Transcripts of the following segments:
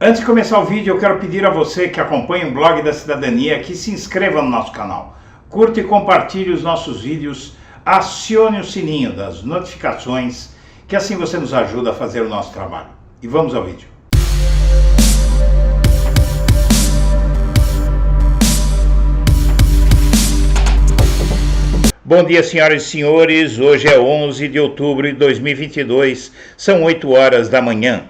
Antes de começar o vídeo, eu quero pedir a você que acompanha o Blog da Cidadania que se inscreva no nosso canal, curta e compartilhe os nossos vídeos, acione o sininho das notificações, que assim você nos ajuda a fazer o nosso trabalho. E vamos ao vídeo. Bom dia, senhoras e senhores. Hoje é 11 de outubro de 2022, são 8 horas da manhã.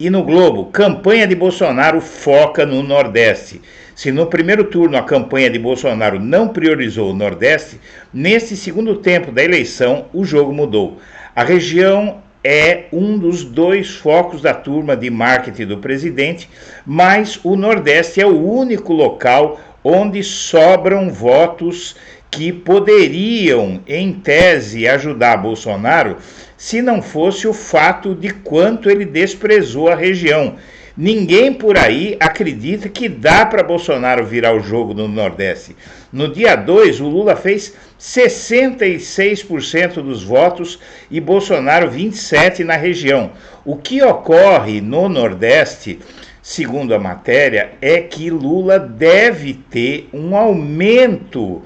E no Globo, campanha de Bolsonaro foca no Nordeste. Se no primeiro turno a campanha de Bolsonaro não priorizou o Nordeste, nesse segundo tempo da eleição o jogo mudou. A região é um dos dois focos da turma de marketing do presidente, mas o Nordeste é o único local onde sobram votos que poderiam, em tese, ajudar Bolsonaro, se não fosse o fato de quanto ele desprezou a região. Ninguém por aí acredita que dá para Bolsonaro virar o jogo no Nordeste. No dia 2, o Lula fez 66% dos votos e Bolsonaro 27% na região. O que ocorre no Nordeste, segundo a matéria, é que Lula deve ter um aumento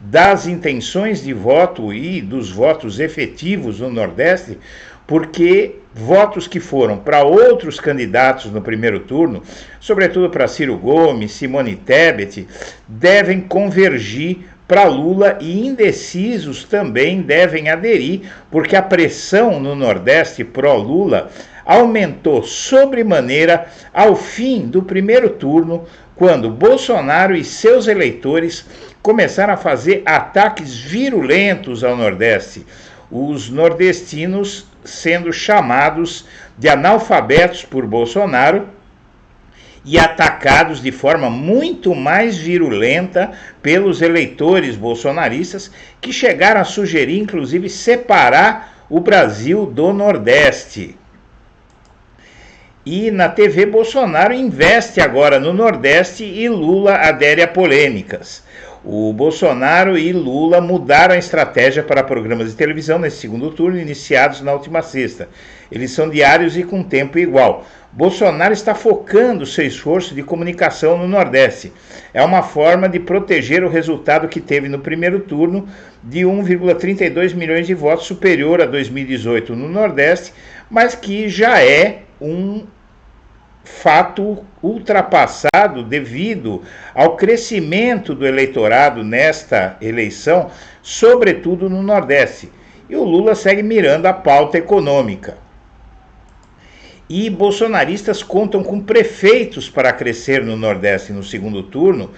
das intenções de voto e dos votos efetivos no Nordeste, porque votos que foram para outros candidatos no primeiro turno, sobretudo para Ciro Gomes, Simone Tebet, devem convergir para Lula e indecisos também devem aderir, porque a pressão no Nordeste pró-Lula aumentou sobremaneira ao fim do primeiro turno, quando Bolsonaro e seus eleitores começaram a fazer ataques virulentos ao Nordeste, os nordestinos sendo chamados de analfabetos por Bolsonaro e atacados de forma muito mais virulenta pelos eleitores bolsonaristas, que chegaram a sugerir, inclusive, separar o Brasil do Nordeste. E na TV, Bolsonaro investe agora no Nordeste e Lula adere a polêmicas. O Bolsonaro e Lula mudaram a estratégia para programas de televisão nesse segundo turno, iniciados na última sexta. Eles são diários e com tempo igual. Bolsonaro está focando seu esforço de comunicação no Nordeste. É uma forma de proteger o resultado que teve no primeiro turno de 1,32 milhões de votos, superior a 2018 no Nordeste, mas que já é um fato ultrapassado devido ao crescimento do eleitorado nesta eleição, sobretudo no Nordeste. E o Lula segue mirando a pauta econômica. E bolsonaristas contam com prefeitos para crescer no Nordeste no segundo turno,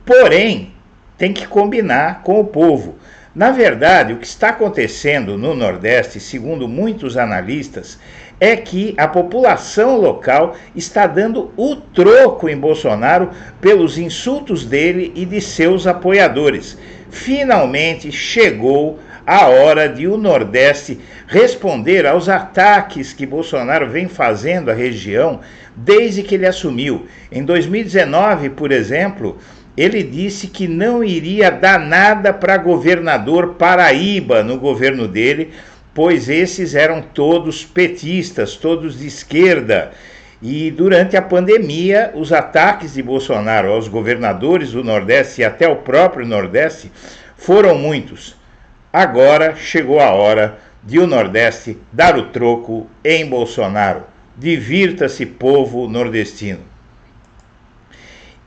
porém, tem que combinar com o povo. Na verdade, o que está acontecendo no Nordeste, segundo muitos analistas, é que a população local está dando o troco em Bolsonaro pelos insultos dele e de seus apoiadores. Finalmente chegou a hora de o Nordeste responder aos ataques que Bolsonaro vem fazendo à região desde que ele assumiu. Em 2019, por exemplo, ele disse que não iria dar nada para governador Paraíba no governo dele, pois esses eram todos petistas, todos de esquerda. E durante a pandemia, os ataques de Bolsonaro aos governadores do Nordeste e até o próprio Nordeste foram muitos. Agora chegou a hora de o Nordeste dar o troco em Bolsonaro. Divirta-se, povo nordestino.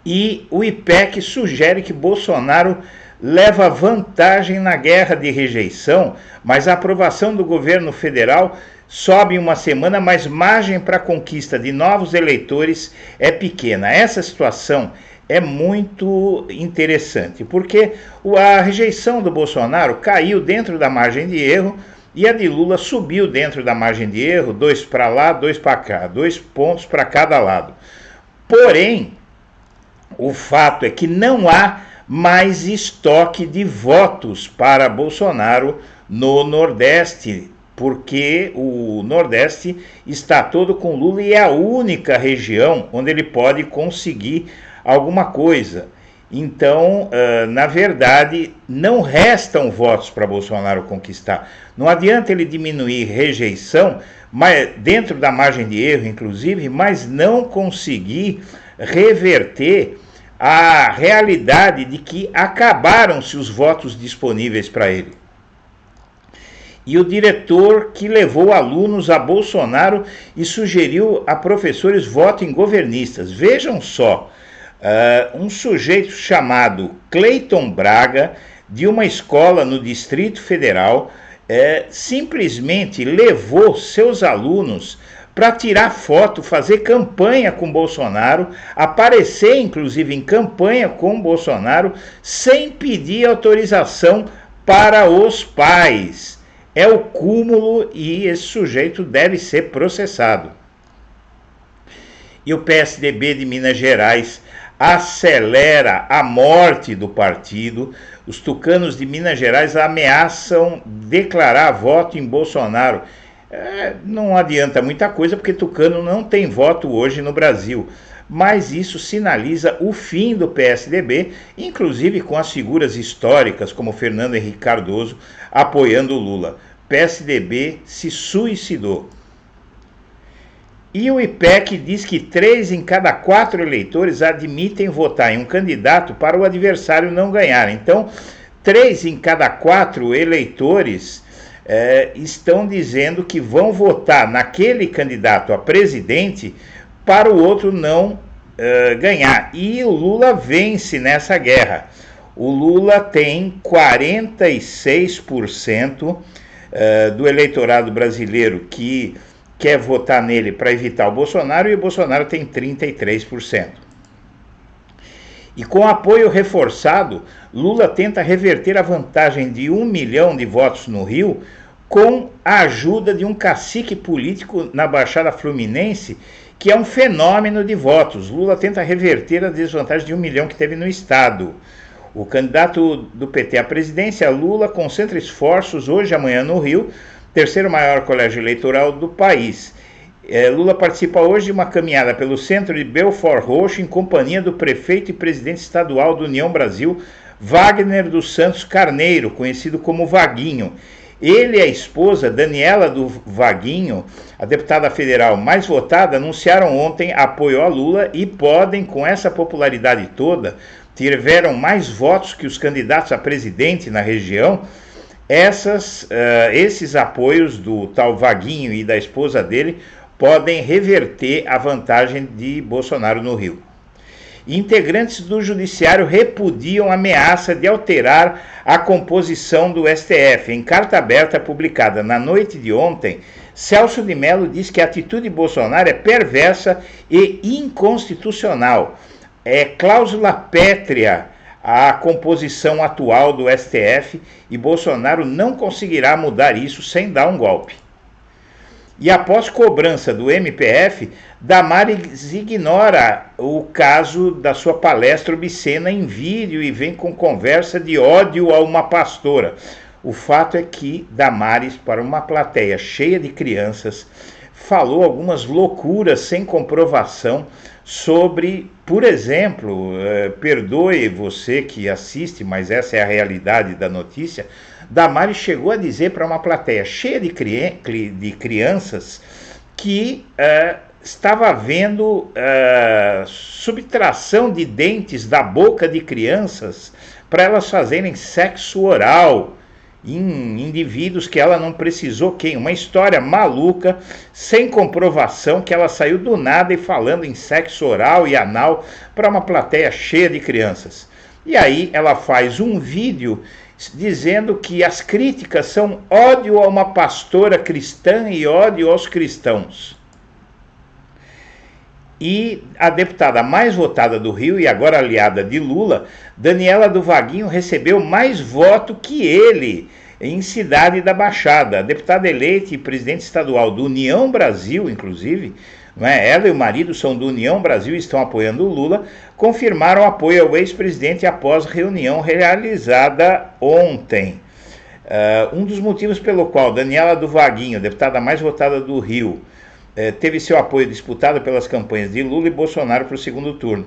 E o IPEC sugere que Bolsonaro leva vantagem na guerra de rejeição, mas a aprovação do governo federal sobe em uma semana, mas margem para a conquista de novos eleitores é pequena. Essa situação é muito interessante, porque a rejeição do Bolsonaro caiu dentro da margem de erro e a de Lula subiu dentro da margem de erro, 2 para lá, 2 para cá, 2 pontos para cada lado. Porém, o fato é que não há mais estoque de votos para Bolsonaro no Nordeste, porque o Nordeste está todo com Lula e é a única região onde ele pode conseguir alguma coisa. Então, na verdade, não restam votos para Bolsonaro conquistar. Não adianta ele diminuir rejeição, mas, dentro da margem de erro, inclusive, mas não conseguir reverter a realidade de que acabaram-se os votos disponíveis para ele. E o diretor que levou alunos a Bolsonaro e sugeriu a professores voto em governistas. Vejam só, um sujeito chamado Cleiton Braga, de uma escola no Distrito Federal, simplesmente levou seus alunos para tirar foto, fazer campanha com Bolsonaro, aparecer inclusive em campanha com Bolsonaro, sem pedir autorização para os pais. É o cúmulo e esse sujeito deve ser processado. E o PSDB de Minas Gerais acelera a morte do partido. Os tucanos de Minas Gerais ameaçam declarar voto em Bolsonaro. Não adianta muita coisa, porque tucano não tem voto hoje no Brasil. Mas isso sinaliza o fim do PSDB, inclusive com as figuras históricas como Fernando Henrique Cardoso apoiando o Lula. PSDB se suicidou. E o IPEC diz que 3 em cada 4 eleitores admitem votar em um candidato para o adversário não ganhar. Então, 3 em cada 4 eleitores estão dizendo que vão votar naquele candidato a presidente para o outro não ganhar. E o Lula vence nessa guerra. O Lula tem 46% do eleitorado brasileiro que quer votar nele para evitar o Bolsonaro, e o Bolsonaro tem 33%. E com apoio reforçado, Lula tenta reverter a vantagem de 1 milhão de votos no Rio com a ajuda de um cacique político na Baixada Fluminense, que é um fenômeno de votos. Lula tenta reverter a desvantagem de 1 milhão que teve no estado. O candidato do PT à presidência, Lula, concentra esforços hoje e amanhã no Rio, terceiro maior colégio eleitoral do país. Lula participa hoje de uma caminhada pelo centro de Belford Roxo em companhia do prefeito e presidente estadual do União Brasil, Wagner dos Santos Carneiro, conhecido como Vaguinho. Ele e a esposa, Daniela do Vaguinho, a deputada federal mais votada, anunciaram ontem apoio a Lula e podem, com essa popularidade toda, tiveram mais votos que os candidatos a presidente na região. Esses apoios do tal Vaguinho e da esposa dele podem reverter a vantagem de Bolsonaro no Rio. Integrantes do Judiciário repudiam a ameaça de alterar a composição do STF. Em carta aberta publicada na noite de ontem, Celso de Mello diz que a atitude de Bolsonaro é perversa e inconstitucional. É cláusula pétrea a composição atual do STF e Bolsonaro não conseguirá mudar isso sem dar um golpe. E após cobrança do MPF, Damares ignora o caso da sua palestra obscena em vídeo e vem com conversa de ódio a uma pastora. O fato é que Damares, para uma plateia cheia de crianças, falou algumas loucuras sem comprovação sobre, por exemplo, perdoe você que assiste, mas essa é a realidade da notícia, Damares chegou a dizer para uma plateia cheia de crianças que estava havendo subtração de dentes da boca de crianças para elas fazerem sexo oral em indivíduos que ela não precisou quem. Uma história maluca, sem comprovação, que ela saiu do nada e falando em sexo oral e anal para uma plateia cheia de crianças. E aí ela faz um vídeo dizendo que as críticas são ódio a uma pastora cristã e ódio aos cristãos. E a deputada mais votada do Rio e agora aliada de Lula, Daniela do Vaguinho, recebeu mais voto que ele em Cidade da Baixada. A deputada eleita e presidente estadual do União Brasil, inclusive, ela e o marido são do União Brasil e estão apoiando o Lula, confirmaram apoio ao ex-presidente após reunião realizada ontem. Um dos motivos pelo qual Daniela do Vaguinho, deputada mais votada do Rio, teve seu apoio disputado pelas campanhas de Lula e Bolsonaro para o segundo turno.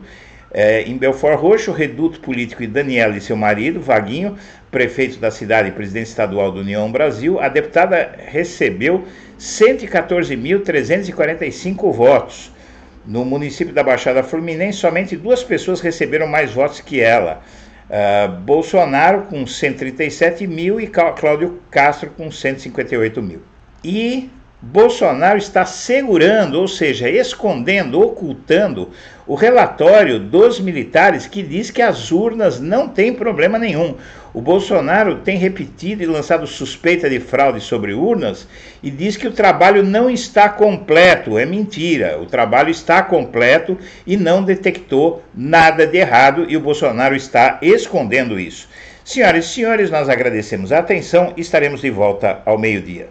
Em Belford Roxo, o reduto político de Daniela e seu marido, Vaguinho, prefeito da cidade e presidente estadual do União Brasil, a deputada recebeu 114.345 votos. No município da Baixada Fluminense, somente 2 pessoas receberam mais votos que ela. Bolsonaro com 137 mil e Cláudio Castro com 158 mil. E Bolsonaro está segurando, ou seja, escondendo, ocultando o relatório dos militares que diz que as urnas não têm problema nenhum. O Bolsonaro tem repetido e lançado suspeita de fraude sobre urnas e diz que o trabalho não está completo. É mentira, o trabalho está completo e não detectou nada de errado e o Bolsonaro está escondendo isso. Senhoras e senhores, nós agradecemos a atenção e estaremos de volta ao meio-dia.